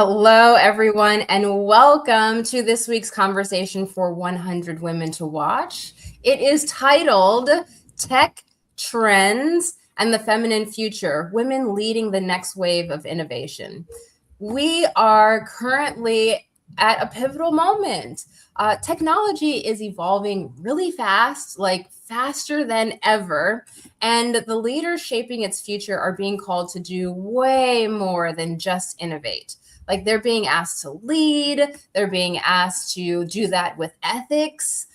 Hello, everyone, and welcome to this week's conversation for 100 Women to Watch. It is titled Tech Trends and the Feminine Future, Women Leading the Next Wave of Innovation. We are currently at a pivotal moment. Technology is evolving really fast, like faster than ever, and the leaders shaping its future are being called to do way more than just innovate. Like they're being asked to lead, they're being asked to do that with ethics,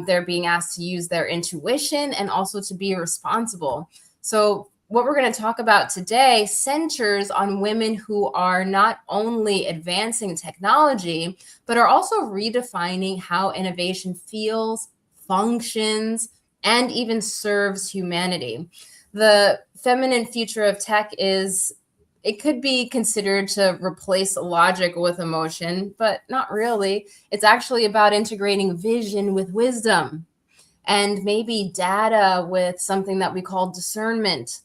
they're being asked to use their intuition and also to be responsible. So what we're going to talk about today centers on women who are not only advancing technology, but are also redefining how innovation feels, functions, and even serves humanity. The feminine future of tech it could be considered to replace logic with emotion, but not really. It's actually about integrating vision with wisdom and maybe data with something that we call discernment.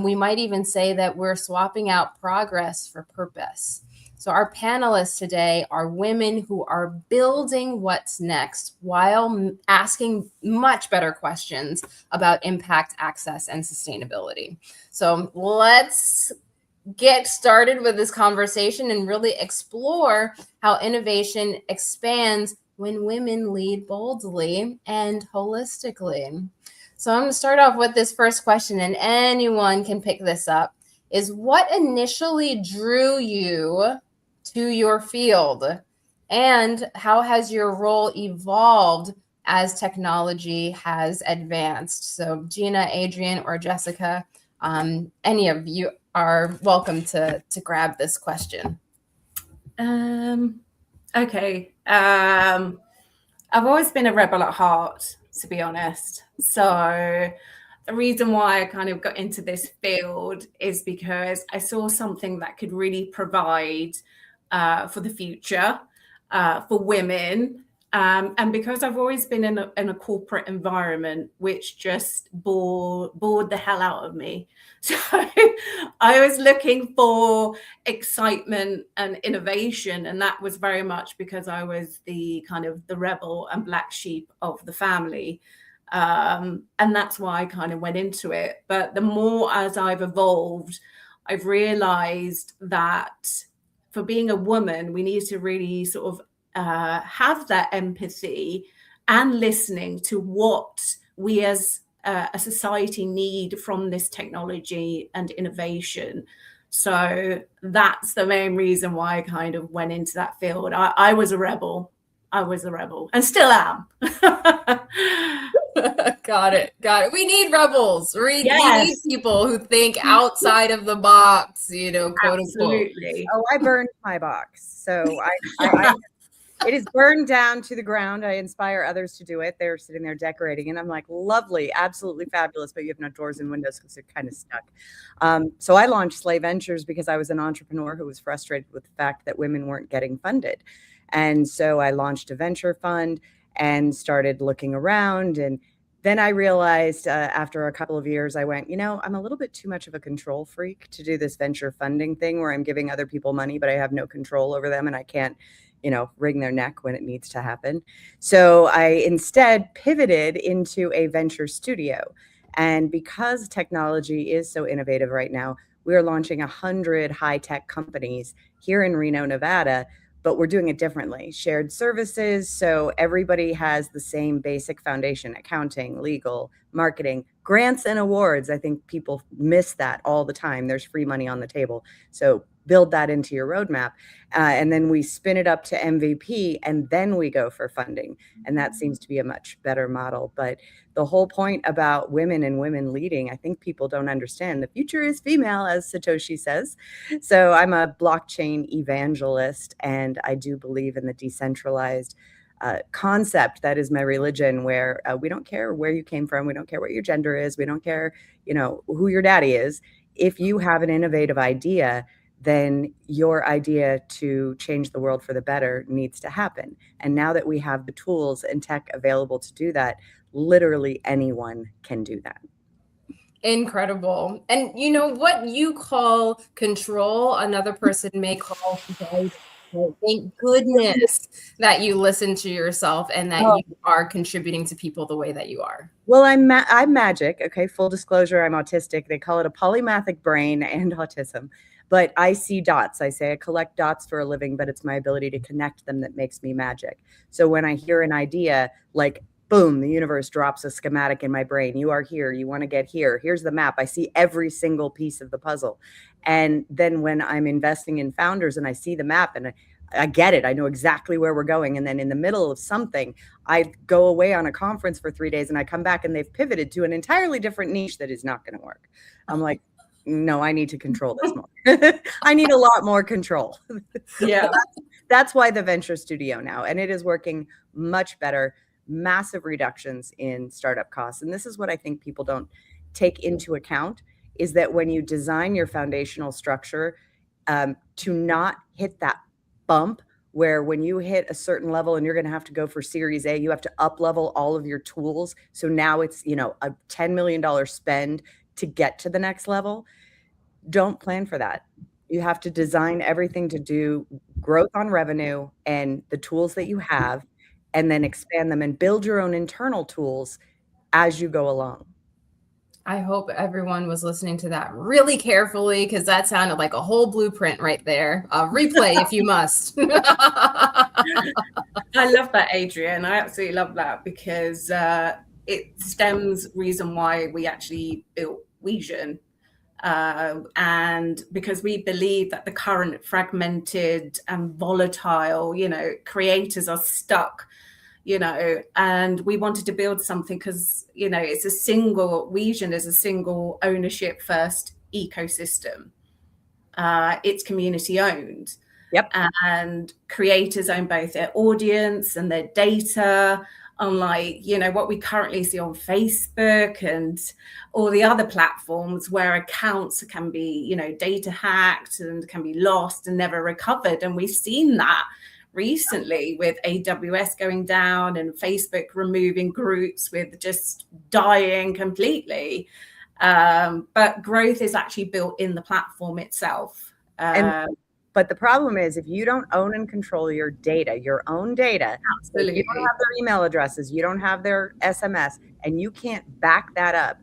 We might even say that we're swapping out progress for purpose. So, our panelists today are women who are building what's next while asking much better questions about impact, access, and sustainability. So, let's get started with this conversation and really explore how innovation expands when women lead boldly and holistically. So I'm going to start off with this first question, and anyone can pick this up, is what initially drew you to your field? And how has your role evolved as technology has advanced? So Gina, Adrian, or Jessica, any of you are welcome to grab this question. Okay. I've always been a rebel at heart, to be honest. So the reason why I kind of got into this field is because I saw something that could really provide for the future for women. And because I've always been in a corporate environment, which just bored the hell out of me. So I was looking for excitement and innovation. And that was very much because I was the kind of the rebel and black sheep of the family. And that's why I kind of went into it. But the more as I've evolved, I've realized that for being a woman, we need to really sort of have that empathy and listening to what we as a society need from this technology and innovation. So that's the main reason why I kind of went into that field. I was a rebel. I was a rebel and still am. Got it. We need rebels. We need people who think outside of the box, quote Absolutely. unquote. Oh, I burned my box. So I it is burned down to the ground. I inspire others to do it. They're sitting there decorating, and I'm like, lovely, absolutely fabulous, but you have no doors and windows because they're kind of stuck. So I launched Slay Ventures because I was an entrepreneur who was frustrated with the fact that women weren't getting funded. And so I launched a venture fund and started looking around. And then I realized after a couple of years, I went, I'm a little bit too much of a control freak to do this venture funding thing where I'm giving other people money, but I have no control over them and I can't wring their neck when it needs to happen. So I instead pivoted into a venture studio. And because technology is so innovative right now, we are launching 100 high-tech companies here in Reno, Nevada, but we're doing it differently. Shared services, so everybody has the same basic foundation: accounting, legal, marketing, grants and awards. I think people miss that all the time. There's free money on the table. So build that into your roadmap. And then we spin it up to MVP, and then we go for funding. And that seems to be a much better model. But the whole point about women and women leading, I think people don't understand. The future is female, as Satoshi says. So I'm a blockchain evangelist, and I do believe in the decentralized concept that is my religion, where we don't care where you came from. We don't care what your gender is. We don't care, who your daddy is. If you have an innovative idea, then your idea to change the world for the better needs to happen. And now that we have the tools and tech available to do that, literally anyone can do that. Incredible. And you know what you call control, another person may call guidance. So thank goodness that you listen to yourself and that you are contributing to people the way that you are. Well, I'm magic. Okay, full disclosure, I'm autistic. They call it a polymathic brain and autism. But I see dots. I say I collect dots for a living, but it's my ability to connect them that makes me magic. So when I hear an idea, like boom, the universe drops a schematic in my brain. You are here. You want to get here. Here's the map. I see every single piece of the puzzle. And then when I'm investing in founders and I see the map and I get it, I know exactly where we're going. And then in the middle of something, I go away on a conference for 3 days and I come back and they've pivoted to an entirely different niche that is not going to work. I'm like, no, I need to control this more. I need a lot more control. Yeah. That's why the venture studio now, and it is working much better. Massive reductions in startup costs. And this is what I think people don't take into account, is that when you design your foundational structure, to not hit that bump where when you hit a certain level and you're going to have to go for Series A, you have to up level all of your tools. So now it's, a $10 million spend to get to the next level. Don't plan for that. You have to design everything to do growth on revenue and the tools that you have, and then expand them and build your own internal tools as you go along. I hope everyone was listening to that really carefully, because that sounded like a whole blueprint right there. Replay if you must. I love that, Adrian. I absolutely love that, because it stems reason why we actually built Vision. And because we believe that the current fragmented and volatile, creators are stuck, and we wanted to build something because, it's a single Vision is a single ownership first ecosystem. It's community owned. Yep. And creators own both their audience and their data, unlike, what we currently see on Facebook and all the other platforms where accounts can be, data hacked and can be lost and never recovered. And we've seen that recently with AWS going down and Facebook removing groups with just dying completely. But growth is actually built in the platform itself. But the problem is, if you don't own and control your data, your own data, absolutely, you don't have their email addresses, you don't have their SMS, and you can't back that up.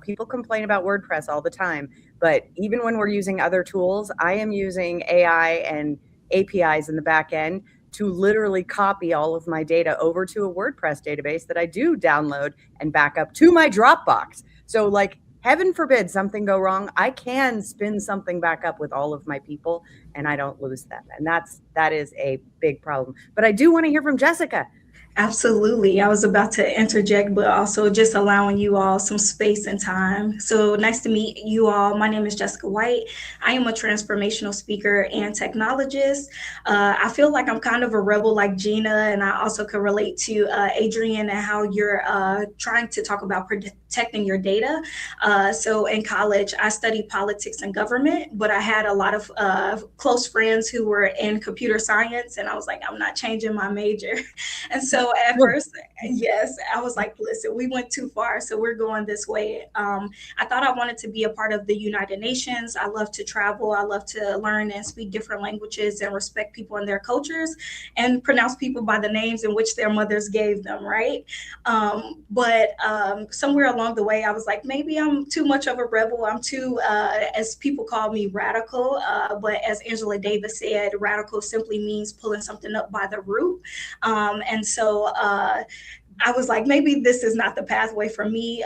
People complain about WordPress all the time, but even when we're using other tools, I am using AI and APIs in the back end to literally copy all of my data over to a WordPress database that I do download and back up to my Dropbox. So heaven forbid something go wrong, I can spin something back up with all of my people and I don't lose them. And that is a big problem. But I do want to hear from Jessica. Absolutely. I was about to interject, but also just allowing you all some space and time. So nice to meet you all. My name is Jessica White. I am a transformational speaker and technologist. I feel like I'm kind of a rebel like Gina, and I also can relate to Adrian and how you're trying to talk about protecting your data. So in college, I studied politics and government, but I had a lot of close friends who were in computer science, and I was like, I'm not changing my major. And so at first, yes, I was like, listen, we went too far, so we're going this way. I thought I wanted to be a part of the United Nations. I love to travel. I love to learn and speak different languages and respect people and their cultures and pronounce people by the names in which their mothers gave them, right? But somewhere along the way, I was like, maybe I'm too much of a rebel. I'm too, as people call me, radical. But as Angela Davis said, radical simply means pulling something up by the root. And so I was like, maybe this is not the pathway for me.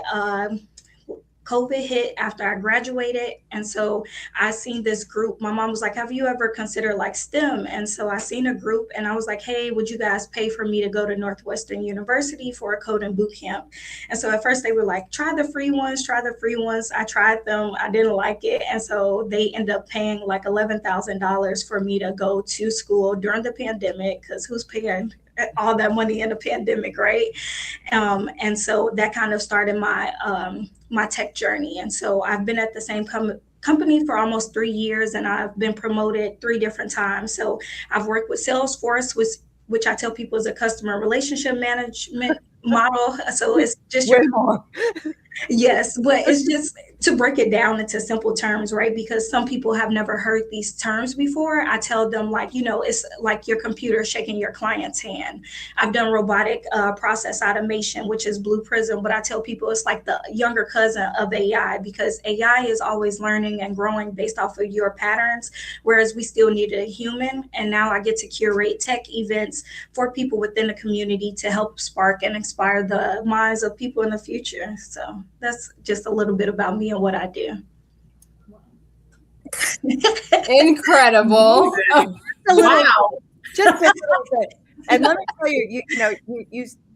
COVID hit after I graduated. And so I seen this group. My mom was like, have you ever considered STEM? And so I seen a group and I was like, hey, would you guys pay for me to go to Northwestern University for a coding boot camp? And so at first they were like, try the free ones. I tried them. I didn't like it. And so they ended up paying $11,000 for me to go to school during the pandemic, because who's paying all that money in a pandemic, right? And so that kind of started my my tech journey. And so I've been at the same company for almost 3 years, and I've been promoted 3 different times. So I've worked with Salesforce, which I tell people is a customer relationship management model. So it's just Yes, but it's just to break it down into simple terms, right? Because some people have never heard these terms before. I tell them, like, it's like your computer shaking your client's hand. I've done robotic process automation, which is Blue Prism, but I tell people it's like the younger cousin of AI, because AI is always learning and growing based off of your patterns, whereas we still need a human. And now I get to curate tech events for people within the community to help spark and inspire the minds of people in the future. So that's just a little bit about me and what I do. Incredible. Wow. Just a little bit. And let me tell you,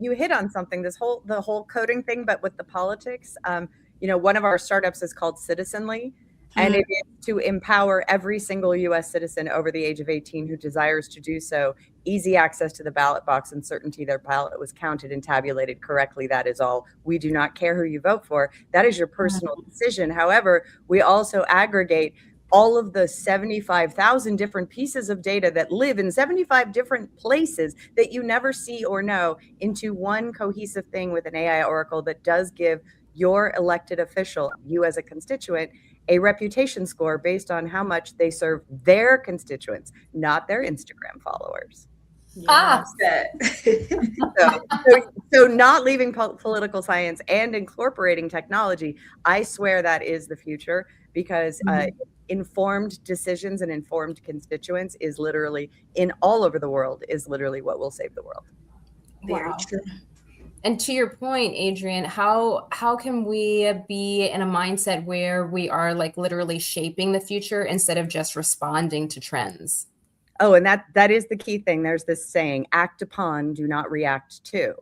you hit on something. The whole coding thing, but with the politics. One of our startups is called Citizenly, and it is to empower every single U.S. citizen over the age of 18 who desires to do so, easy access to the ballot box and certainty their ballot was counted and tabulated correctly. That is all. We do not care who you vote for. That is your personal decision. However, we also aggregate all of the 75,000 different pieces of data that live in 75 different places that you never see or know into one cohesive thing with an AI oracle that does give your elected official, you as a constituent, a reputation score based on how much they serve their constituents, not their Instagram followers. So not leaving political science and incorporating technology, I swear that is the future, because informed decisions and informed constituents is literally in all over the world is literally what will save the world. Wow. And to your point, Adrian, how can we be in a mindset where we are like literally shaping the future instead of just responding to trends? Oh, and that is the key thing. There's this saying, act upon, do not react to.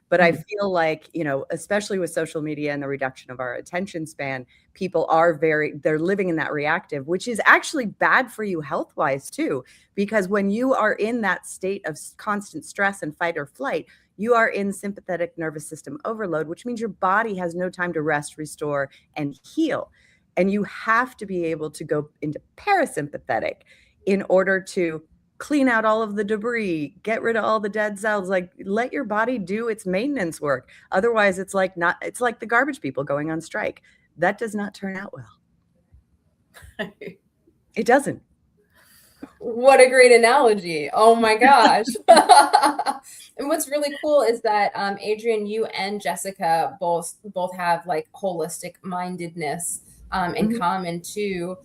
But I feel like, especially with social media and the reduction of our attention span, people are they're living in that reactive, which is actually bad for you health-wise too, because when you are in that state of constant stress and fight or flight, you are in sympathetic nervous system overload, which means your body has no time to rest, restore, and heal. And you have to be able to go into parasympathetic in order to clean out all of the debris, get rid of all the dead cells, like let your body do its maintenance work. Otherwise, it's like the garbage people going on strike. That does not turn out well. It doesn't. What a great analogy. Oh my gosh. And what's really cool is that Adrian, you and Jessica both have like holistic mindedness in common too.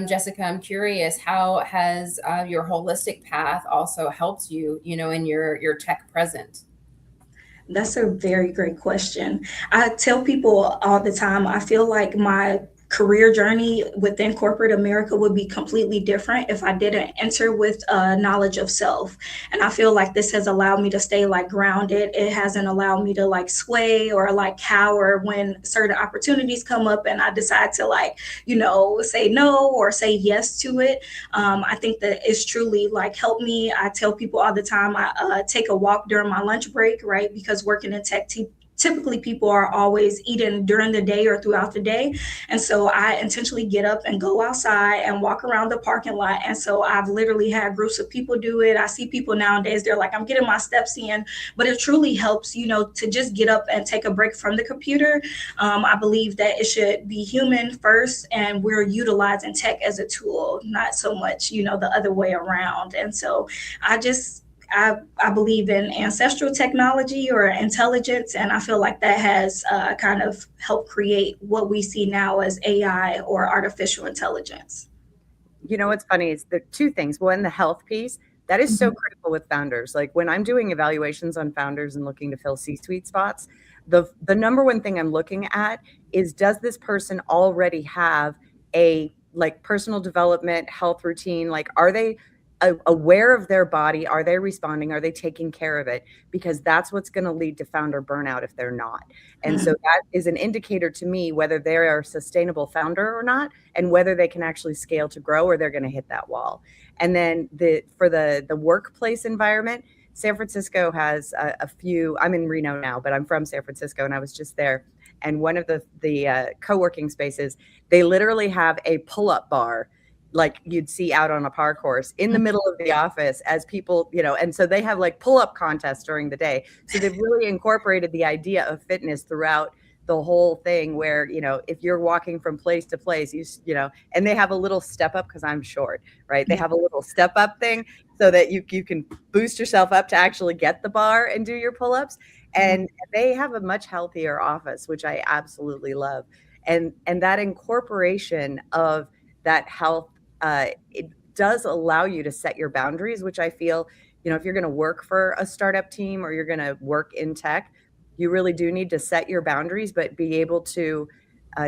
Jessica, I'm curious, how has your holistic path also helped you, in your tech present? That's a very great question. I tell people all the time, I feel like my career journey within corporate America would be completely different if I didn't enter with knowledge of self. And I feel like this has allowed me to stay like grounded. It hasn't allowed me to like sway or like cower when certain opportunities come up and I decide to say no or say yes to it. I think that it's truly like helped me. I tell people all the time, I take a walk during my lunch break, right? Because working in tech typically people are always eating during the day or throughout the day. And so I intentionally get up and go outside and walk around the parking lot. And so I've literally had groups of people do it. I see people nowadays, they're like, I'm getting my steps in, but it truly helps, to just get up and take a break from the computer. I believe that it should be human first, and we're utilizing tech as a tool, not so much, the other way around. And so I believe in ancestral technology or intelligence, and I feel like that has kind of helped create what we see now as AI or artificial intelligence. What's funny is the two things. One, the health piece, that is so critical with founders. Like when I'm doing evaluations on founders and looking to fill C-suite spots, the number one thing I'm looking at is, does this person already have a like personal development, health routine? Like, are they aware of their body? Are they responding? Are they taking care of it? Because that's what's going to lead to founder burnout if they're not. And so that is an indicator to me whether they are a sustainable founder or not, and whether they can actually scale to grow or they're going to hit that wall. And then for the workplace environment, San Francisco has a few. I'm in Reno now, but I'm from San Francisco, and I was just there. And one of the co-working spaces, they literally have a pull-up bar like you'd see out on a park course in the middle of the office as people, and so they have like pull-up contests during the day. So they've really incorporated the idea of fitness throughout the whole thing where, if you're walking from place to place, and they have a little step up, because I'm short, right? They have a little step up thing so that you can boost yourself up to actually get the bar and do your pull-ups. And they have a much healthier office, which I absolutely love. And that incorporation of that health, it does allow you to set your boundaries, which I feel, if you're going to work for a startup team or you're going to work in tech, you really do need to set your boundaries, but be able to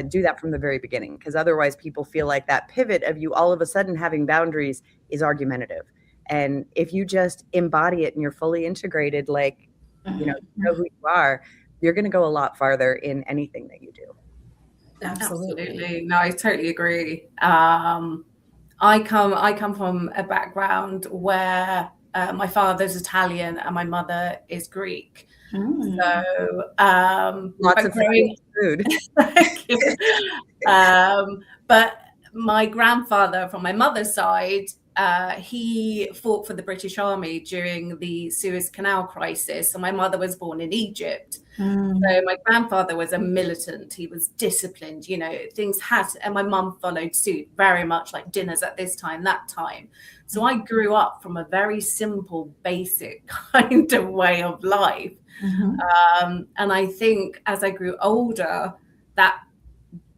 do that from the very beginning, because otherwise people feel like that pivot of you all of a sudden having boundaries is argumentative. And if you just embody it and you're fully integrated, like, you know who you are, you're going to go a lot farther in anything that you do. Absolutely. No, I totally agree. I come from a background where my father's Italian and my mother is Greek. So lots of food. But my grandfather from my mother's side, he fought for the British Army during the Suez Canal crisis. So my mother was born in Egypt. So my grandfather was a militant. He was disciplined, things had, and my mum followed suit, very much like dinners at this time, that time. So I grew up from a very simple, basic kind of way of life. And I think as I grew older, that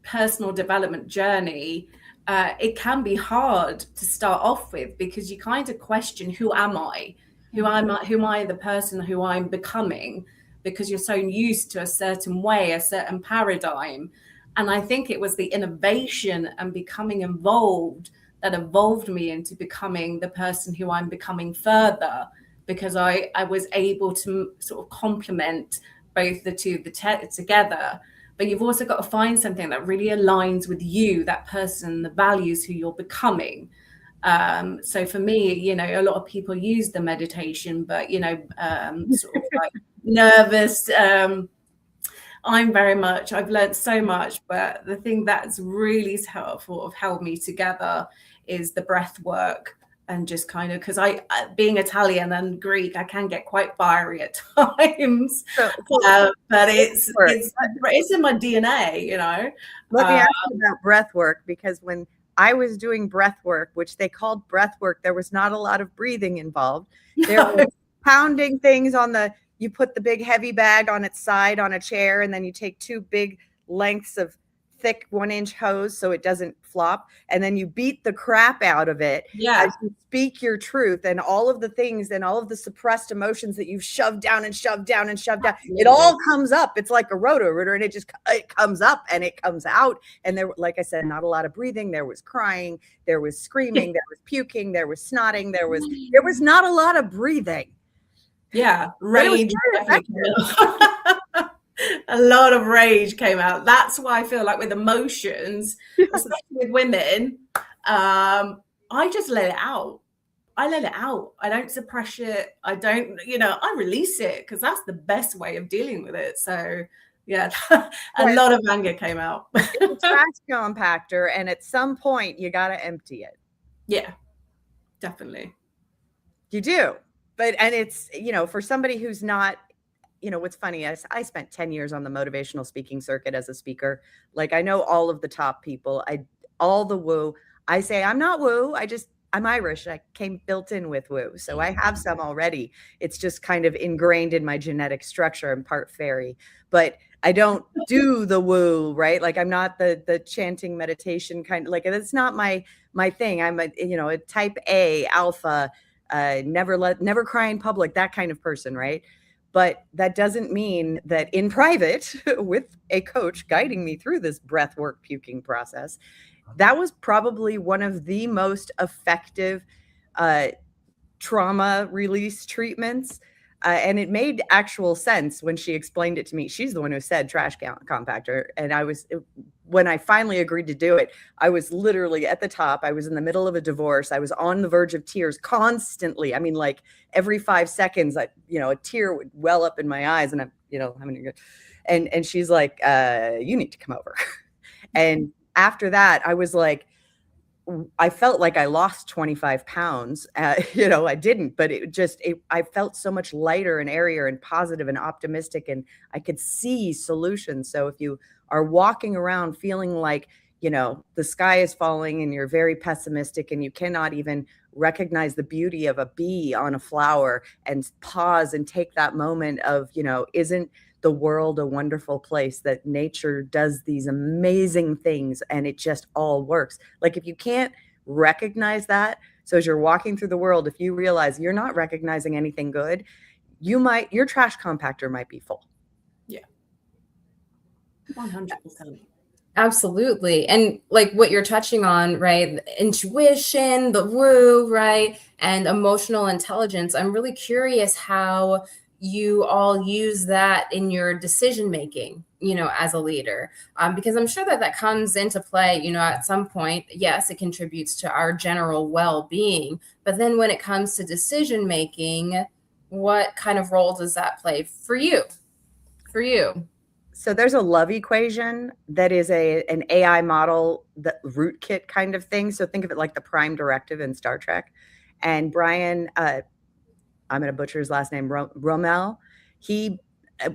personal development journey, it can be hard to start off with, because you kind of question, who am I? Who am I the person who I'm becoming? Because you're so used to a certain way, a certain paradigm. And I think it was the innovation and becoming involved that evolved me into becoming the person who I'm becoming further, because I was able to sort of complement both the two of the together. But you've also got to find something that really aligns with you, that person, the values who you're becoming. So for me, a lot of people use the meditation, but, sort of like nervous. I've learned so much, but the thing that's really held me together is the breath work. And just kind of, because being Italian and Greek, I can get quite fiery at times, but it's in my DNA, Let me ask you about breath work, because when I was doing breath work, which they called breath work, there was not a lot of breathing involved. There was pounding things you put the big heavy bag on its side on a chair, and then you take two big lengths of thick 1-inch hose so it doesn't flop, and then you beat the crap out of it as you speak your truth, and all of the things and all of the suppressed emotions that you've shoved down and shoved down and shoved down, it all comes up. It's like a roto-rooter, and it comes up and it comes out. And there, like I said, not a lot of breathing. There was crying, there was screaming, there was puking, there was snotting, there was not a lot of breathing. Rage. A lot of rage came out. That's why I feel like with emotions, especially with women, I just let it out. I don't suppress it. I don't, I release it, because that's the best way of dealing with it. So a lot of anger came out. It's a trash compactor, and at some point you got to empty it. Yeah, definitely. You do. And it's, for somebody who's not, what's funny is I spent 10 years on the motivational speaking circuit as a speaker. Like, I know all of the top people, all the woo. I say, I'm not woo. I'm Irish. I came built in with woo. So I have some already. It's just kind of ingrained in my genetic structure. I'm part fairy, but I don't do the woo, right? Like, I'm not the chanting meditation kind of, like, that's not my thing. I'm a type A alpha, never cry in public, that kind of person, right? But that doesn't mean that in private with a coach guiding me through this breath work puking process, that was probably one of the most effective trauma release treatments. And it made actual sense when she explained it to me. She's the one who said trash compactor. And when I finally agreed to do it, I was literally at the top. I was in the middle of a divorce. I was on the verge of tears constantly. I mean, like every 5 seconds, a tear would well up in my eyes, and I'm, and she's like, you need to come over. And after that, I was like, I felt like I lost 25 pounds. I didn't, but I felt so much lighter and airier and positive and optimistic, and I could see solutions. So if you are walking around feeling like, the sky is falling and you're very pessimistic and you cannot even recognize the beauty of a bee on a flower and pause and take that moment of, isn't the world a wonderful place that nature does these amazing things and it just all works? Like, if you can't recognize that, so as you're walking through the world, if you realize you're not recognizing anything good, your trash compactor might be full. Yeah. 100%. Absolutely. And like what you're touching on, right? Intuition, the woo, right? And emotional intelligence. I'm really curious how you all use that in your decision making, as a leader, because I'm sure that comes into play, at some point. Yes, it contributes to our general well-being, but then when it comes to decision making, what kind of role does that play for you? So there's a love equation that is an AI model, the rootkit kind of thing. So think of it like the prime directive in Star Trek. And Brian, I'm going to butcher his last name, Rommel,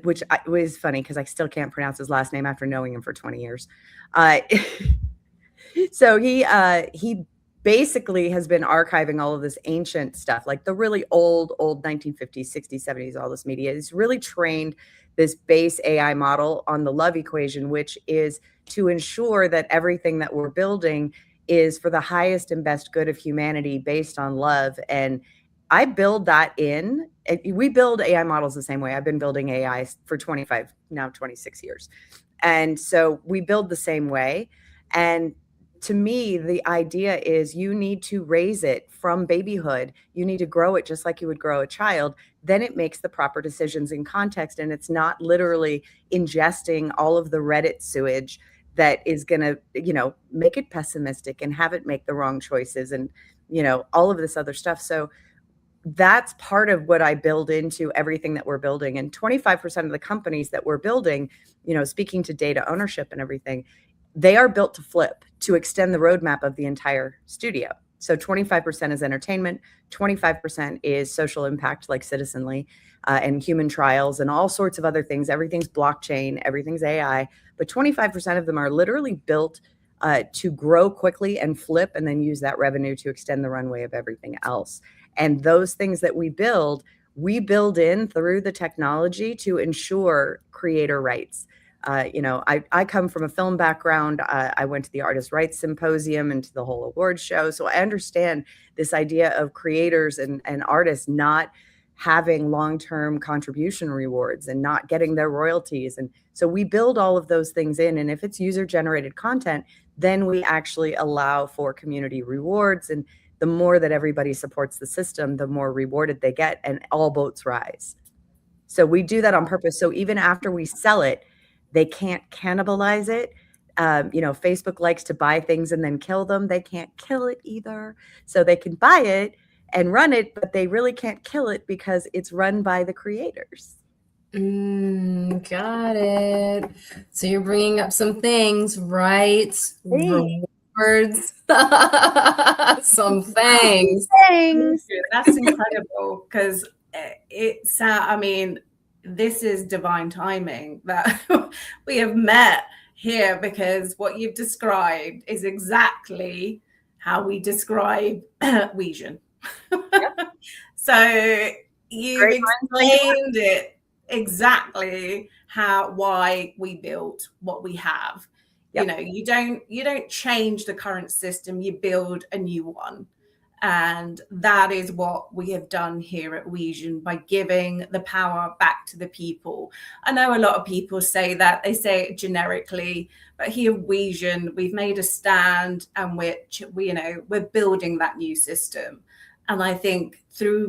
which was funny because I still can't pronounce his last name after knowing him for 20 years. So he basically has been archiving all of this ancient stuff, like the really old 1950s, 60s, 70s, all this media. He's really trained this base AI model on the love equation, which is to ensure that everything that we're building is for the highest and best good of humanity based on love. And I build that in. We build AI models the same way. I've been building AI for 26 years. And so we build the same way. And to me, the idea is you need to raise it from babyhood. You need to grow it just like you would grow a child. Then it makes the proper decisions in context. And it's not literally ingesting all of the Reddit sewage that is going to, make it pessimistic and have it make the wrong choices and, all of this other stuff. So that's part of what I build into everything that we're building. And 25% of the companies that we're building, speaking to data ownership and everything, they are built to flip, to extend the roadmap of the entire studio. So 25% is entertainment, 25% is social impact like Citizenly and human trials and all sorts of other things. Everything's blockchain, everything's AI, but 25% of them are literally built to grow quickly and flip and then use that revenue to extend the runway of everything else. And those things that we build in through the technology to ensure creator rights. I come from a film background. I went to the Artist Rights Symposium and to the whole awards show. So I understand this idea of creators and artists not having long-term contribution rewards and not getting their royalties. And so we build all of those things in. And if it's user-generated content, then we actually allow for community rewards. And the more that everybody supports the system, the more rewarded they get, and all boats rise. So we do that on purpose. So even after we sell it, they can't cannibalize it. Facebook likes to buy things and then kill them. They can't kill it either. So they can buy it and run it, but they really can't kill it because it's run by the creators. Got it. So you're bringing up some things, right? Rewards. Some things. That's incredible because this is divine timing that we have met here, because what you've described is exactly how we describe Vision. Yep. So you've explained it exactly why we built what we have. Yep. You don't change the current system, you build a new one. And that is what we have done here at Vision by giving the power back to the people. I know a lot of people say that, they say it generically, but here at Vision, we've made a stand and we're building that new system. And I think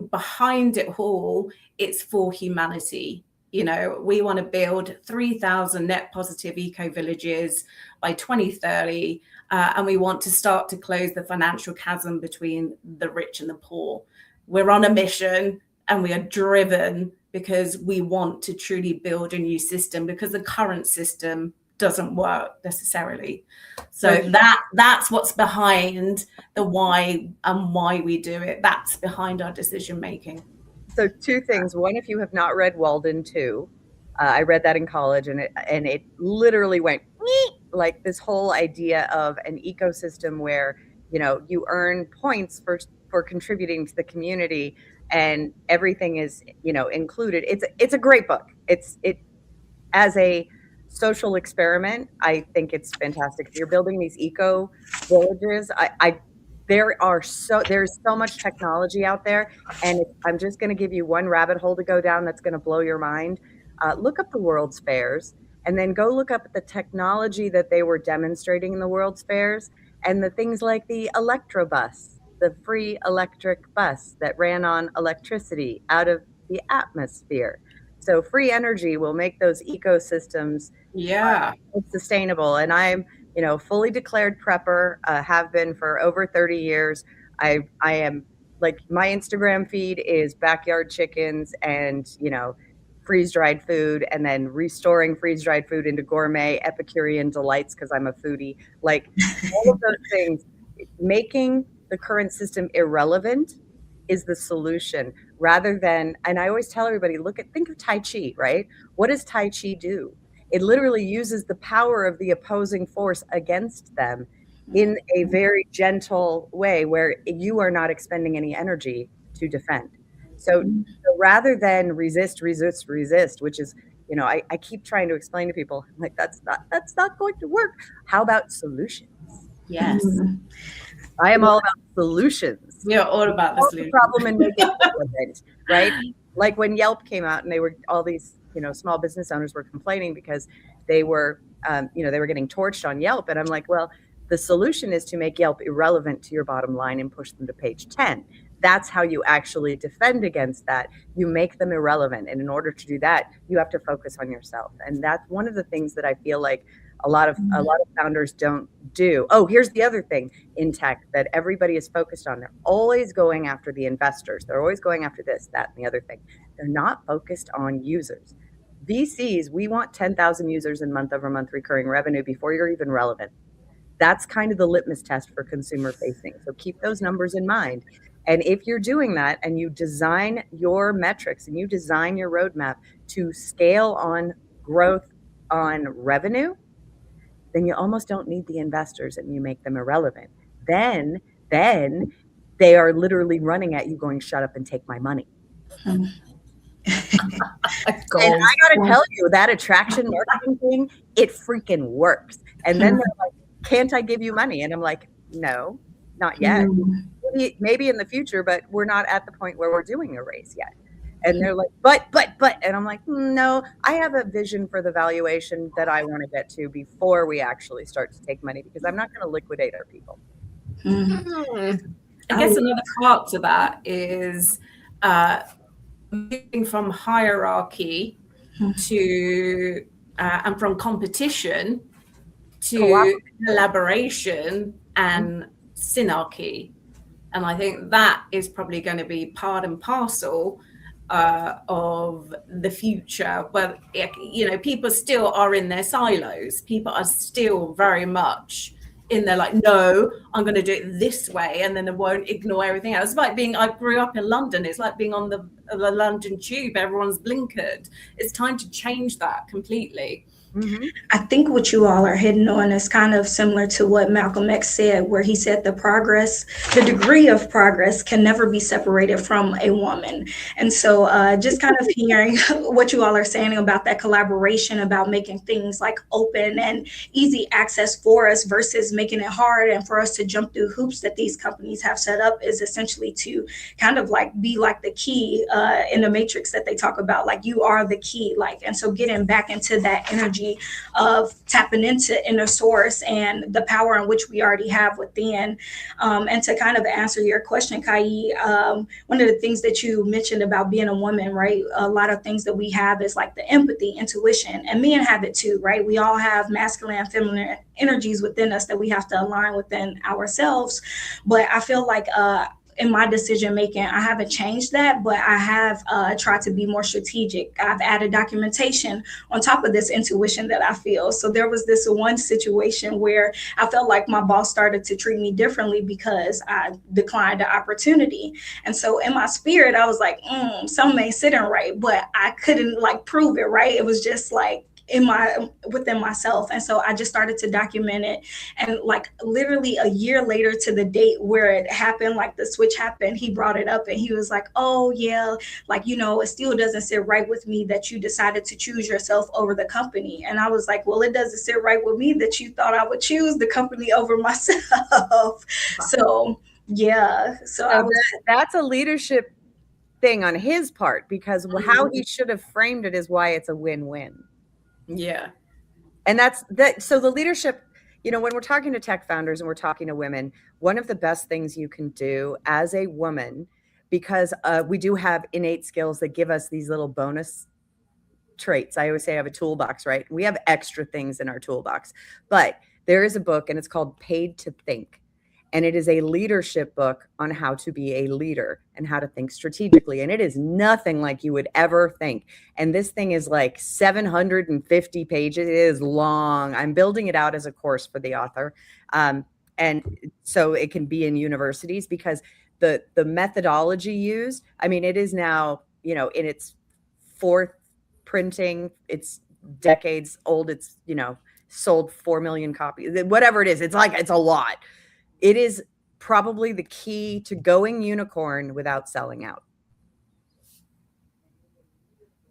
behind it all, it's for humanity. We want to build 3,000 net positive eco-villages by 2030. And we want to start to close the financial chasm between the rich and the poor. We're on a mission and we are driven because we want to truly build a new system, because the current system doesn't work necessarily. So that's what's behind the why and why we do it. That's behind our decision making. So two things. One, if you have not read Walden 2, I read that in college, and it literally went like this whole idea of an ecosystem where, you know, you earn points for contributing to the community, and everything is, you know, included. It's a great book. It as a social experiment, I think it's fantastic. If you're building these eco villages, there's so much technology out there, and I'm just going to give you one rabbit hole to go down that's going to blow your mind. Look up the World's Fairs, and then go look up the technology that they were demonstrating in the World's Fairs, and the things like the Electrobus, the free electric bus that ran on electricity out of the atmosphere. So free energy will make those ecosystems sustainable. And I'm, you know, fully declared prepper, have been for over 30 years. I am, like, my Instagram feed is backyard chickens and, you know, freeze-dried food, and then restoring freeze-dried food into gourmet Epicurean delights because I'm a foodie. Like, all of those things, making the current system irrelevant is the solution, rather than, and I always tell everybody, think of Tai Chi, right? What does Tai Chi do? It literally uses the power of the opposing force against them in a very gentle way where you are not expending any energy to defend. So rather than resist, which is, you know, I keep trying to explain to people, like, that's not going to work. How about solutions? Yes. I am all about solutions. We are all about the solution. Problem and make it relevant, right? Like when Yelp came out, and all these, you know, small business owners were complaining because they were, you know, they were getting torched on Yelp. And I'm like, well, the solution is to make Yelp irrelevant to your bottom line and push them to page 10. That's how you actually defend against that. You make them irrelevant. And in order to do that, you have to focus on yourself. And that's one of the things that I feel like a lot of founders don't do. Oh, here's the other thing in tech that everybody is focused on. They're always going after the investors. They're always going after this, that, and the other thing. They're not focused on users. VCs, we want 10,000 users in month-over-month recurring revenue before you're even relevant. That's kind of the litmus test for consumer facing. So keep those numbers in mind. And if you're doing that and you design your metrics and you design your roadmap to scale on growth on revenue, then you almost don't need the investors and you make them irrelevant. Then they are literally running at you going, shut up and take my money. And I gotta tell you, that attraction marketing thing, it freaking works. And then they're like, can't I give you money? And I'm like, no, not yet. Maybe in the future, but we're not at the point where we're doing a raise yet. And they're like, but, and I'm like, no, I have a vision for the valuation that I want to get to before we actually start to take money, because I'm not going to liquidate our people. I guess another part to that is moving from hierarchy to and from competition to collaboration and synarchy. And I think that is probably going to be part and parcel of the future. But, you know, people still are in their silos. People are still very much in there like, no, I'm going to do it this way. And then they won't ignore everything else. It's like I grew up in London. It's like being on the London tube. Everyone's blinkered. It's time to change that completely. Mm-hmm. I think what you all are hitting on is kind of similar to what Malcolm X said, where he said the degree of progress can never be separated from a woman. And so just kind of hearing what you all are saying about that collaboration, about making things like open and easy access for us versus making it hard and for us to jump through hoops that these companies have set up, is essentially to kind of like be like the key in the matrix that they talk about, like you are the key, like, and so getting back into that energy of tapping into inner source and the power in which we already have within. And to kind of answer your question, Kai, one of the things that you mentioned about being a woman, right? A lot of things that we have is like the empathy, intuition, and men have it too, right? We all have masculine and feminine energies within us that we have to align within ourselves. But I feel like in my decision making. I haven't changed that, but I have tried to be more strategic. I've added documentation on top of this intuition that I feel. So there was this one situation where I felt like my boss started to treat me differently because I declined the opportunity. And so in my spirit, I was like, something ain't sitting right, but I couldn't like prove it, right? It was just like within myself. And so I just started to document it. And like literally a year later to the date where it happened, like the switch happened, he brought it up and he was like, oh yeah, like, it still doesn't sit right with me that you decided to choose yourself over the company. And I was like, well, it doesn't sit right with me that you thought I would choose the company over myself. So yeah. So that's a leadership thing on his part, because how he should have framed it is why it's a win-win. Yeah. And that's that. So the leadership, when we're talking to tech founders and we're talking to women, one of the best things you can do as a woman, because we do have innate skills that give us these little bonus traits. I always say I have a toolbox, right? We have extra things in our toolbox, but there is a book and it's called Paid to Think. And it is a leadership book on how to be a leader and how to think strategically. And it is nothing like you would ever think. And this thing is like 750 pages. It is long. I'm building it out as a course for the author. And so it can be in universities, because the methodology used, it is now, in its fourth printing. It's decades old. It's, sold 4 million copies, whatever it is. It's a lot. It is probably the key to going unicorn without selling out.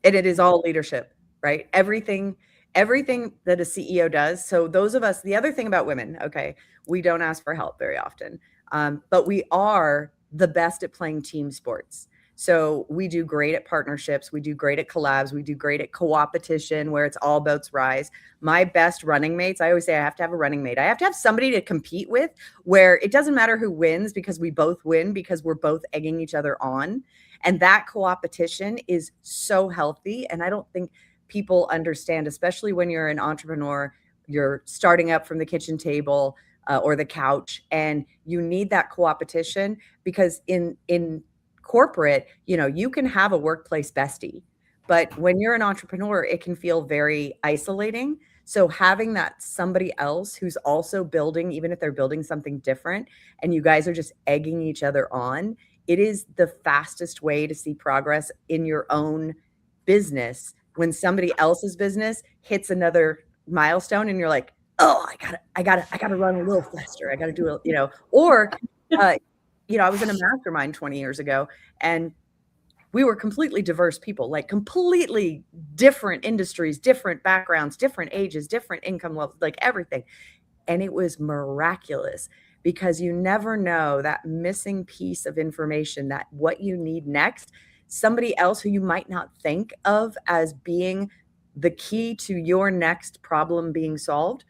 And it is all leadership, right? Everything that a CEO does. So those of us, the other thing about women, okay, we don't ask for help very often, but we are the best at playing team sports. So we do great at partnerships. We do great at collabs. We do great at co-opetition, where it's all boats rise. My best running mates, I always say I have to have a running mate. I have to have somebody to compete with, where it doesn't matter who wins, because we both win, because we're both egging each other on. And that co-opetition is so healthy. And I don't think people understand, especially when you're an entrepreneur, you're starting up from the kitchen table or the couch, and you need that co-opetition, because in corporate, you can have a workplace bestie, but when you're an entrepreneur, it can feel very isolating. So having that somebody else who's also building, even if they're building something different, and you guys are just egging each other on, it is the fastest way to see progress in your own business. When somebody else's business hits another milestone and you're like, oh, I gotta run a little faster. I gotta do it, or I was in a mastermind 20 years ago, and we were completely diverse people, like completely different industries, different backgrounds, different ages, different income levels, like everything. And it was miraculous, because you never know that missing piece of information, that what you need next, somebody else who you might not think of as being the key to your next problem being solved.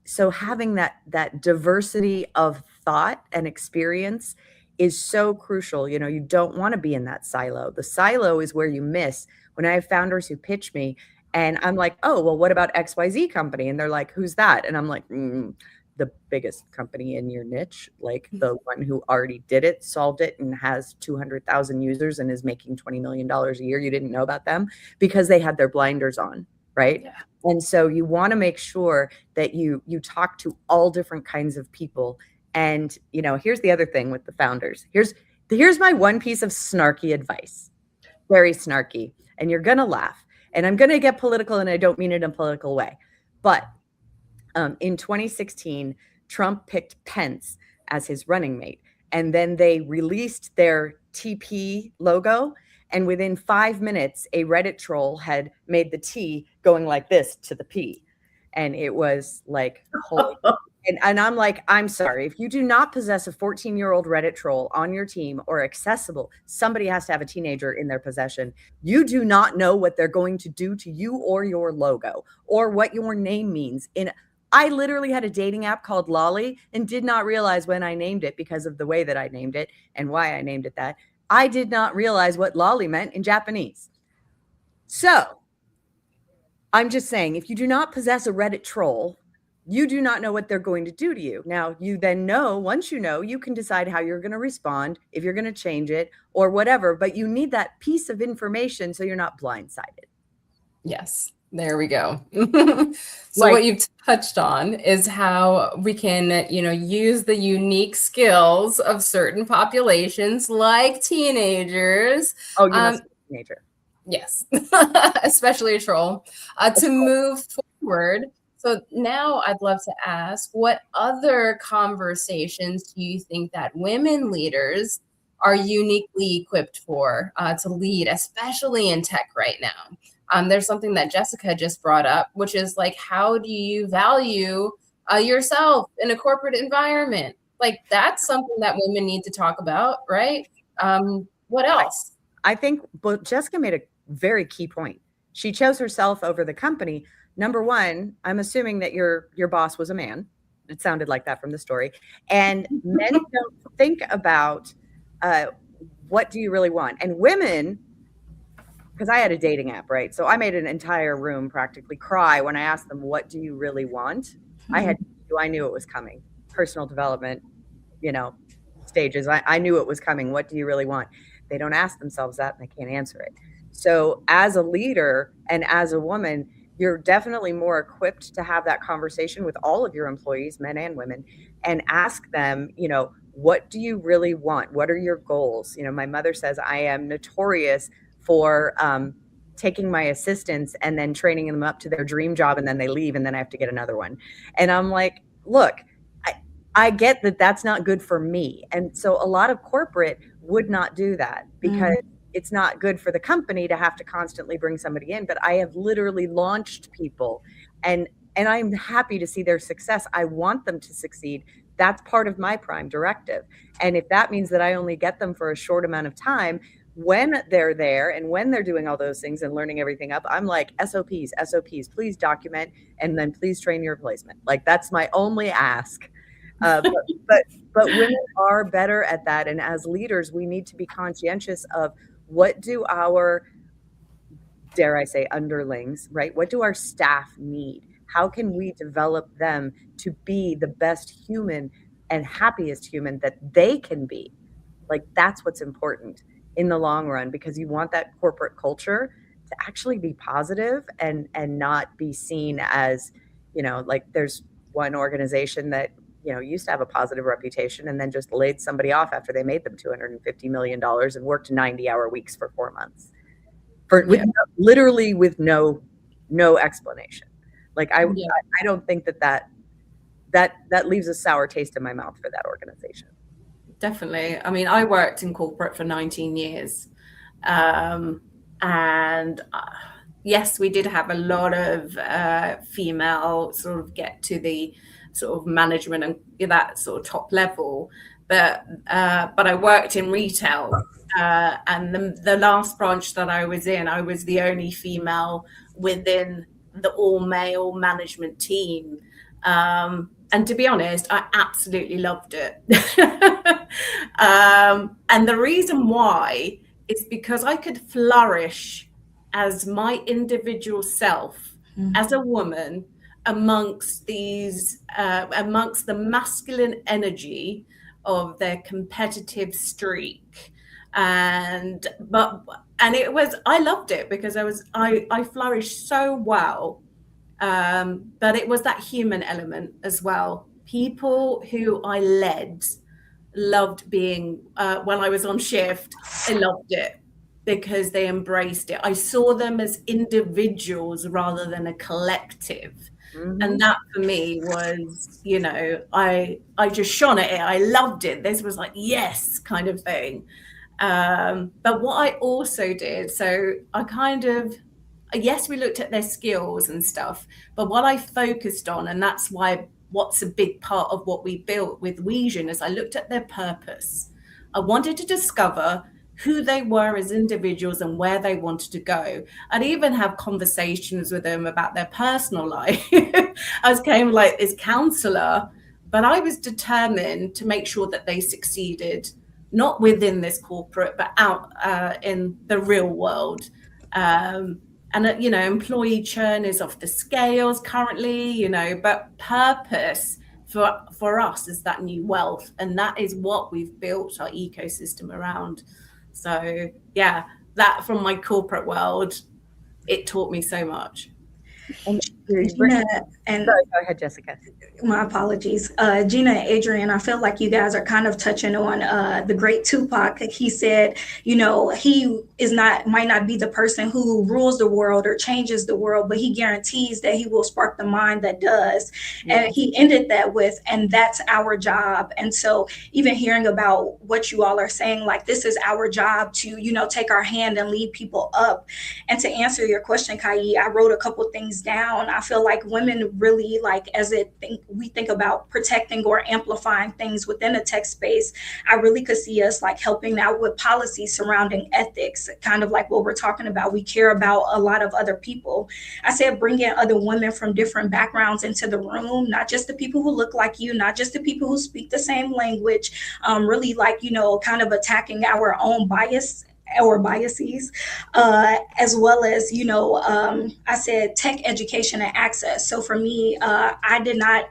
So having that diversity of thought and experience is so crucial. You don't want to be in that silo. The silo is where you miss. When I have founders who pitch me and I'm like, oh, well, what about XYZ company? And they're like, who's that? And I'm like, the biggest company in your niche, like the one who already did it, solved it, and has 200,000 users and is making $20 million a year. You didn't know about them because they had their blinders on, right? Yeah. And so you want to make sure that you talk to all different kinds of people. And, here's the other thing with the founders. Here's my one piece of snarky advice. Very snarky. And you're going to laugh. And I'm going to get political, and I don't mean it in a political way. But in 2016, Trump picked Pence as his running mate. And then they released their TP logo. And within 5 minutes, a Reddit troll had made the T going like this to the P. And it was like, holy. And I'm like, I'm sorry. If you do not possess a 14-year-old Reddit troll on your team or accessible, somebody has to have a teenager in their possession. You do not know what they're going to do to you or your logo or what your name means. I literally had a dating app called Lolly and did not realize when I named it, because of the way that I named it and why I named it that. I did not realize what lolly meant in Japanese. So I'm just saying, if you do not possess a Reddit troll You do not know what they're going to do to you. Now, you then know, once you know, you can decide how you're going to respond, if you're going to change it or whatever, but you need that piece of information so you're not blindsided. Yes, there we go. So what you've touched on is how we can, use the unique skills of certain populations like teenagers. Oh, you must be a teenager. Yes, especially a troll, to move forward. So now I'd love to ask, what other conversations do you think that women leaders are uniquely equipped for to lead, especially in tech right now? There's something that Jessica just brought up, which is like, how do you value yourself in a corporate environment? Like, that's something that women need to talk about, right? What else? I think, well, Jessica made a very key point. She chose herself over the company. Number one, I'm assuming that your boss was a man. It sounded like that from the story. And men don't think about what do you really want? And women, because I had a dating app, right? So I made an entire room practically cry when I asked them, what do you really want? I knew it was coming. Personal development, stages. I knew it was coming. What do you really want? They don't ask themselves that and they can't answer it. So as a leader and as a woman, you're definitely more equipped to have that conversation with all of your employees, men and women, and ask them, what do you really want? What are your goals? My mother says I am notorious for taking my assistants and then training them up to their dream job, and then they leave and then I have to get another one. And I'm like, look, I get that that's not good for me. And so a lot of corporate would not do that because it's not good for the company to have to constantly bring somebody in. But I have literally launched people and I'm happy to see their success. I want them to succeed. That's part of my prime directive. And if that means that I only get them for a short amount of time, when they're there and when they're doing all those things and learning everything up, I'm like, SOPs, please document, and then please train your replacement. Like, that's my only ask. But women are better at that. And as leaders, we need to be conscientious of what do our, dare I say, underlings, right? What do our staff need? How can we develop them to be the best human and happiest human that they can be? Like, that's what's important in the long run, because you want that corporate culture to actually be positive and not be seen as, like there's one organization that, used to have a positive reputation and then just laid somebody off after they made them $250 million and worked 90-hour weeks for 4 months literally with no explanation. Like, I don't think that leaves a sour taste in my mouth for that organization. Definitely. I mean, I worked in corporate for 19 years. And yes, we did have a lot of female sort of get to the sort of management and that sort of top level. But I worked in retail. And the last branch that I was in, I was the only female within the all-male management team. And to be honest, I absolutely loved it. And the reason why is because I could flourish as my individual self, as a woman, amongst amongst the masculine energy of their competitive streak. And it was, I loved it because I flourished so well. But it was that human element as well. People who I led loved being, when I was on shift, they loved it because they embraced it. I saw them as individuals rather than a collective. And that for me was, I just shone at it. I loved it. This was like, yes, kind of thing. But what I also did, so I kind of, yes, we looked at their skills and stuff, but what I focused on, and that's what's a big part of what we built with Wesion, is I looked at their purpose. I wanted to discover who they were as individuals and where they wanted to go. I'd even have conversations with them about their personal life. I became like this counselor, but I was determined to make sure that they succeeded, not within this corporate, but out in the real world. And, you know, employee churn is off the scales currently, you know, but purpose for us is that new wealth. And that is what we've built our ecosystem around. So, yeah, that from my corporate world, it taught me so much. And Gina, and sorry, go ahead, Jessica. my apologies. Gina and Adrian, I feel like you guys are kind of touching on the great Tupac. He said, you know, he might not be the person who rules the world or changes the world, but he guarantees that he will spark the mind that does. Yes. And he ended that with, and that's our job. And so even hearing about what you all are saying, like this is our job to, you know, take our hand and lead people up. And to answer your question, Kai, I wrote a couple things down. I feel like women really, like, as we think about protecting or amplifying things within the tech space, I really could see us like helping out with policies surrounding ethics, kind of like what we're talking about. We care about a lot of other people. I said bring in other women from different backgrounds into the room, not just the people who look like you, not just the people who speak the same language, really like, you know, kind of attacking our own biases, as well as, you know, I said tech education and access. So for me, I did not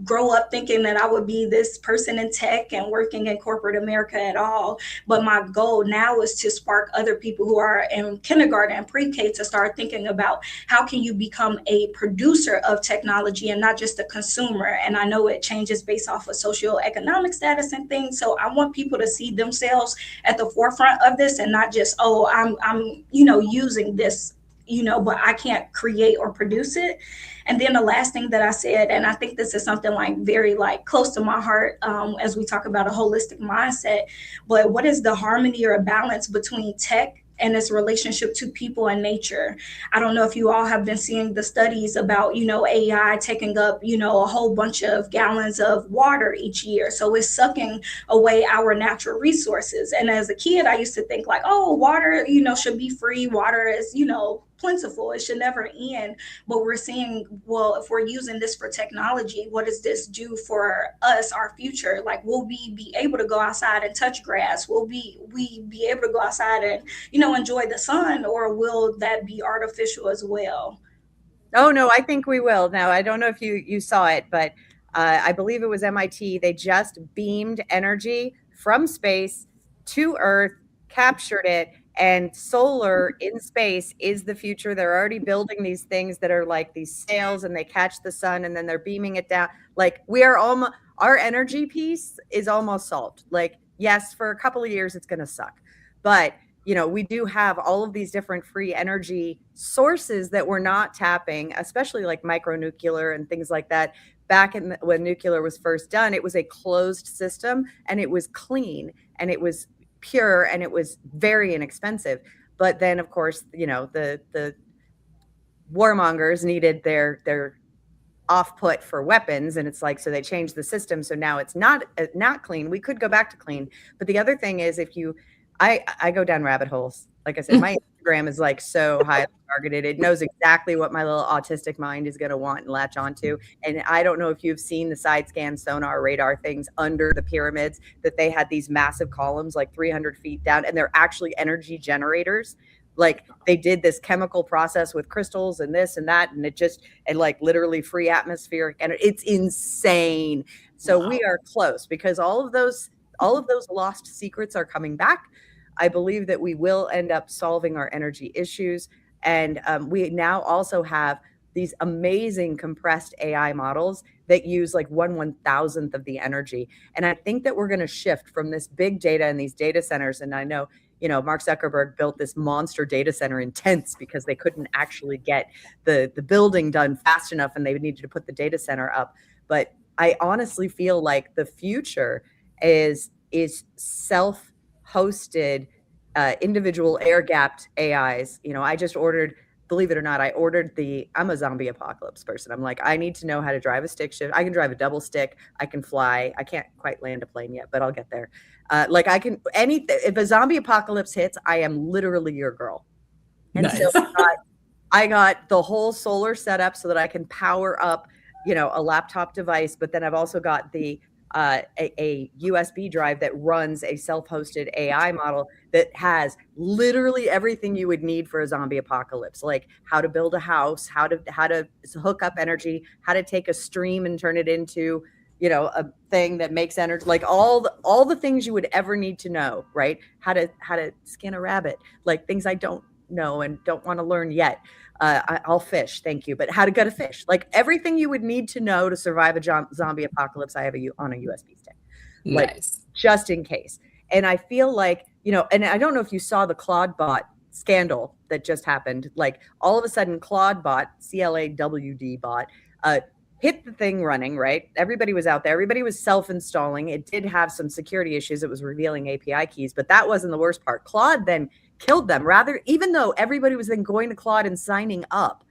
grow up thinking that I would be this person in tech and working in corporate America at all. But my goal now is to spark other people who are in kindergarten and pre-K to start thinking about how can you become a producer of technology and not just a consumer. And I know it changes based off of socioeconomic status and things. So I want people to see themselves at the forefront of this and not just, oh, I'm you know, using this, you know, but I can't create or produce it. And then the last thing that I said, and I think this is something like very like close to my heart as we talk about a holistic mindset, but what is the harmony or a balance between tech and its relationship to people and nature? I don't know if you all have been seeing the studies about, you know, AI taking up, you know, a whole bunch of gallons of water each year. So it's sucking away our natural resources. And as a kid, I used to think like, oh, water, you know, should be free. Water is, you know, plentiful. It should never end. But we're seeing, well, if we're using this for technology, what does this do for us, our future? Like, will we be able to go outside and touch grass? Will we be able to go outside and, you know, enjoy the sun, or will that be artificial as well? Oh, no, I think we will. Now, I don't know if you saw it, but I believe it was MIT. They just beamed energy from space to Earth, captured it, and solar in space is the future. They're already building these things that are like these sails, and they catch the sun and then they're beaming it down. Like, we are almost, our energy piece is almost solved. Like, yes, for a couple of years, it's going to suck, but you know, we do have all of these different free energy sources that we're not tapping, especially like micronuclear and things like that. Back when nuclear was first done, it was a closed system and it was clean and it was pure and it was very inexpensive. But then, of course, you know, the warmongers needed their off-put for weapons, and it's like, so they changed the system, so now it's not clean. We could go back to clean, but the other thing is, if you I go down rabbit holes. Like I said, my Instagram is like so highly targeted. It knows exactly what my little autistic mind is going to want and latch onto. And I don't know if you've seen the side scan sonar radar things under the pyramids, that they had these massive columns like 300 feet down, and they're actually energy generators. Like, they did this chemical process with crystals and this and that, and and like literally free atmospheric, and it's insane. So wow. We are close, because all of those lost secrets are coming back. I believe that we will end up solving our energy issues. And we now also have these amazing compressed AI models that use like 1/1000th of the energy. And I think that we're going to shift from this big data and these data centers. And I know, you know, Mark Zuckerberg built this monster data center in tents because they couldn't actually get the building done fast enough, and they needed to put the data center up. But I honestly feel like the future is self-hosted, individual air-gapped AIs. You know, I just ordered, believe it or not, I'm a zombie apocalypse person. I'm like, I need to know how to drive a stick shift. I can drive a double stick. I can fly. I can't quite land a plane yet, but I'll get there. Like, I can, if a zombie apocalypse hits, I am literally your girl. And nice. So I got the whole solar setup so that I can power up, you know, a laptop device, but then I've also got the a USB drive that runs a self-hosted AI model that has literally everything you would need for a zombie apocalypse, like how to build a house, how to hook up energy, how to take a stream and turn it into, you know, a thing that makes energy, like all the things you would ever need to know, right? How to skin a rabbit, like things I don't know and don't want to learn yet. I'll fish, thank you, but how to gut a fish, like everything you would need to know to survive a zombie apocalypse, I have on a USB stick, like Nice. just in case. And I feel like, you know, and I don't know if you saw the Claude bot scandal that just happened. Like all of a sudden, Claude bot, CLAWD bot, hit the thing running, right? Everybody was out there. Everybody was self-installing. It did have some security issues. It was revealing API keys, but that wasn't the worst part. Claude then killed them, even though everybody was then going to Claude and signing up.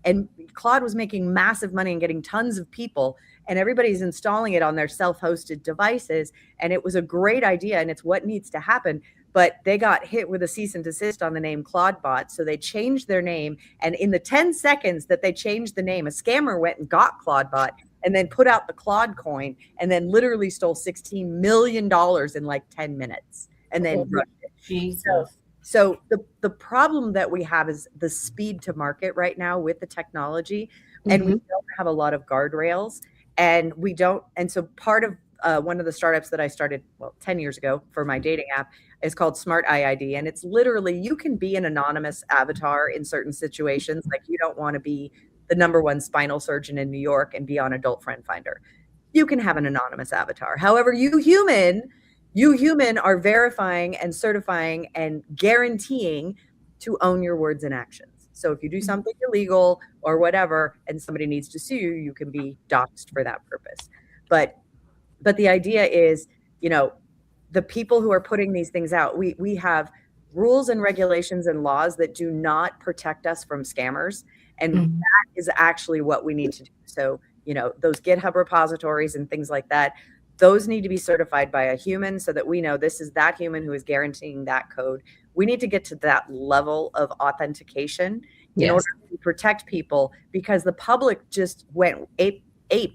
And Claude was making massive money and getting tons of people, and everybody's installing it on their self-hosted devices. And it was a great idea, and it's what needs to happen. But they got hit with a cease and desist on the name ClaudeBot. So they changed their name. And in the 10 seconds that they changed the name, a scammer went and got ClaudeBot and then put out the Claude coin and then literally stole $16 million in like 10 minutes and then rushed it. Jesus. So the problem that we have is the speed to market right now with the technology, and we don't have a lot of guardrails, and we don't. And so part of one of the startups that I started 10 years ago for my dating app is called Smart IID, and it's literally you can be an anonymous avatar in certain situations, like you don't want to be the #1 spinal surgeon in New York and be on Adult Friend Finder. You can have an anonymous avatar. However, you human are verifying and certifying and guaranteeing to own your words and actions. So if you do something illegal or whatever, and somebody needs to sue you, you can be doxxed for that purpose. But the idea is, you know, the people who are putting these things out, we have rules and regulations and laws that do not protect us from scammers. And that is actually what we need to do. So, you know, those GitHub repositories and things like that, those need to be certified by a human so that we know this is that human who is guaranteeing that code. We need to get to that level of authentication in order to protect people, because the public just went ape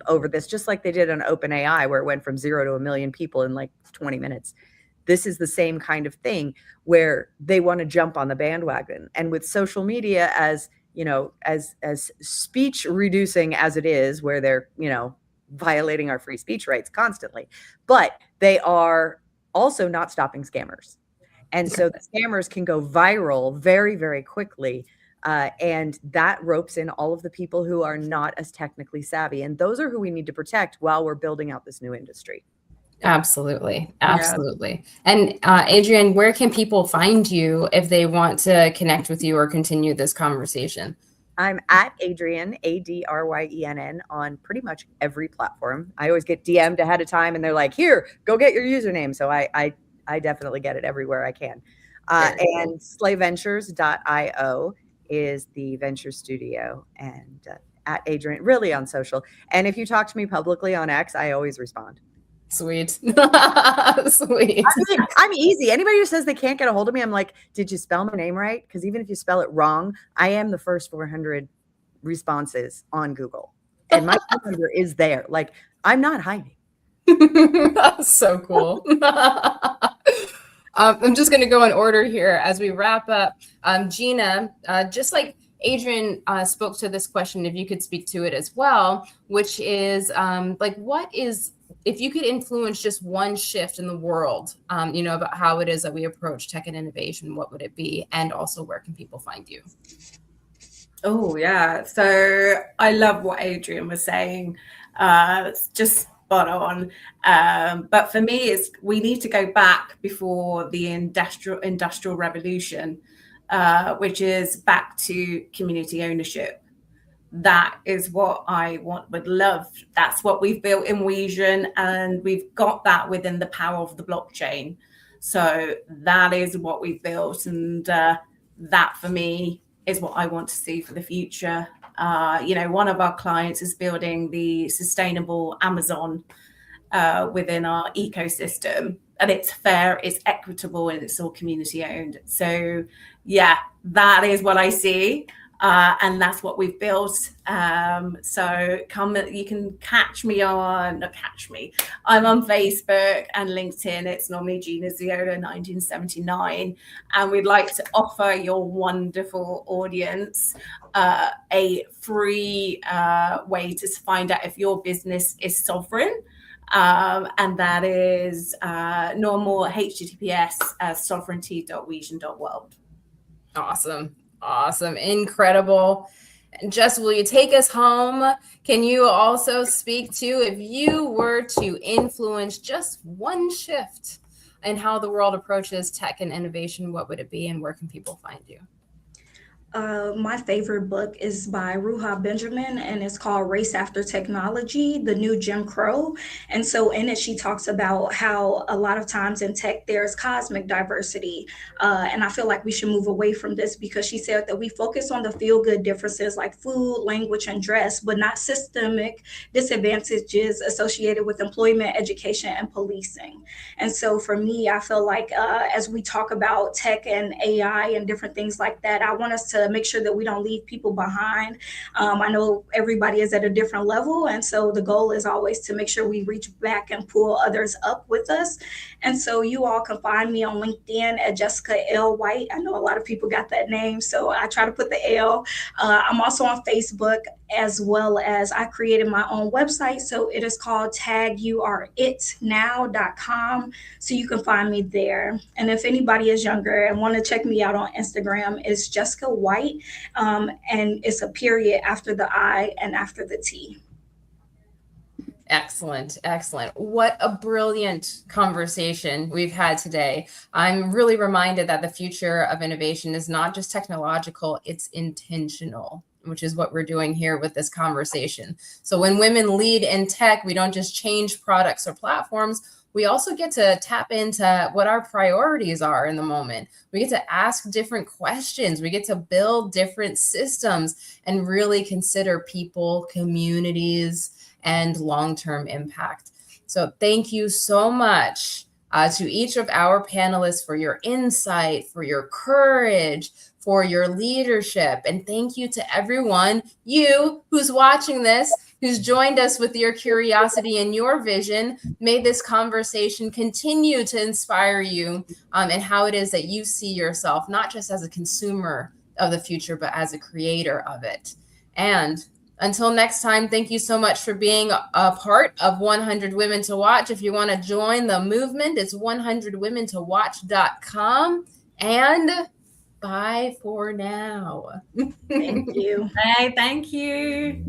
over this, just like they did on OpenAI, where it went from 0 to 1 million people in like 20 minutes. This is the same kind of thing where they want to jump on the bandwagon. And with social media, as you know, as speech reducing as it is, where they're, you know, violating our free speech rights constantly, but they are also not stopping scammers. And so the scammers can go viral very, very quickly. And that ropes in all of the people who are not as technically savvy. And those are who we need to protect while we're building out this new industry. Absolutely. Absolutely. Yeah. And Adrienne, where can people find you if they want to connect with you or continue this conversation? I'm at Adrienne, ADRYENN, on pretty much every platform. I always get DM'd ahead of time and they're like, here, go get your username. So I definitely get it everywhere I can. And slayventures.io is the venture studio, and at Adrienne, really on social. And if you talk to me publicly on X, I always respond. Sweet. Sweet. I'm easy. Anybody who says they can't get a hold of me, I'm like, did you spell my name right? Because even if you spell it wrong, I am the first 400 responses on Google. And my phone number is there. Like, I'm not hiding. That's so cool. I'm just going to go in order here as we wrap up. Gina, just like Adrienne spoke to this question, if you could speak to it as well, which is like, what is, if you could influence just one shift in the world, you know, about how it is that we approach tech and innovation, what would it be? And also, where can people find you? Oh, yeah. So I love what Adrienne was saying. It's just spot on. But for me, we need to go back before the industrial revolution, which is back to community ownership. That is what I would love. That's what we've built in Wesion, and we've got that within the power of the blockchain. So that is what we've built, and that for me is what I want to see for the future. You know, one of our clients is building the sustainable Amazon within our ecosystem, and it's fair, it's equitable, and it's all community owned. So yeah, that is what I see. And that's what we've built. So you can catch me I'm on Facebook and LinkedIn. It's normally Gina Ziola 1979. And we'd like to offer your wonderful audience a free way to find out if your business is sovereign. And that is normal HTTPS sovereignty.wesion.world. Awesome. Incredible. And Jess, will you take us home? Can you also speak to, if you were to influence just one shift in how the world approaches tech and innovation, what would it be and where can people find you? My favorite book is by Ruha Benjamin, and it's called Race After Technology, The New Jim Crow. And so in it, she talks about how a lot of times in tech, there's cosmic diversity. And I feel like we should move away from this, because she said that we focus on the feel-good differences like food, language, and dress, but not systemic disadvantages associated with employment, education, and policing. And so for me, I feel like as we talk about tech and AI and different things like that, I want us to make sure that we don't leave people behind. I know everybody is at a different level, and so the goal is always to make sure we reach back and pull others up with us. And so you all can find me on LinkedIn at Jessica L. White. I know a lot of people got that name, so I try to put the L. I'm also on Facebook, as well as I created my own website. So it is called tagyouareitnow.com. So you can find me there. And if anybody is younger and want to check me out on Instagram, it's Jessica White. And it's a period after the I and after the T. Excellent. What a brilliant conversation we've had today. I'm really reminded that the future of innovation is not just technological, it's intentional, which is what we're doing here with this conversation. So when women lead in tech, we don't just change products or platforms, we also get to tap into what our priorities are in the moment. We get to ask different questions. We get to build different systems and really consider people, communities, and long-term impact. So thank you so much to each of our panelists for your insight, for your courage, for your leadership. And thank you to everyone, you who's watching this, who's joined us with your curiosity and your vision. May this conversation continue to inspire you and how it is that you see yourself, not just as a consumer of the future, but as a creator of it. And until next time, thank you so much for being a part of 100 Women to Watch. If you want to join the movement, it's 100womentowatch.com. And bye for now. Thank you. Hey, thank you.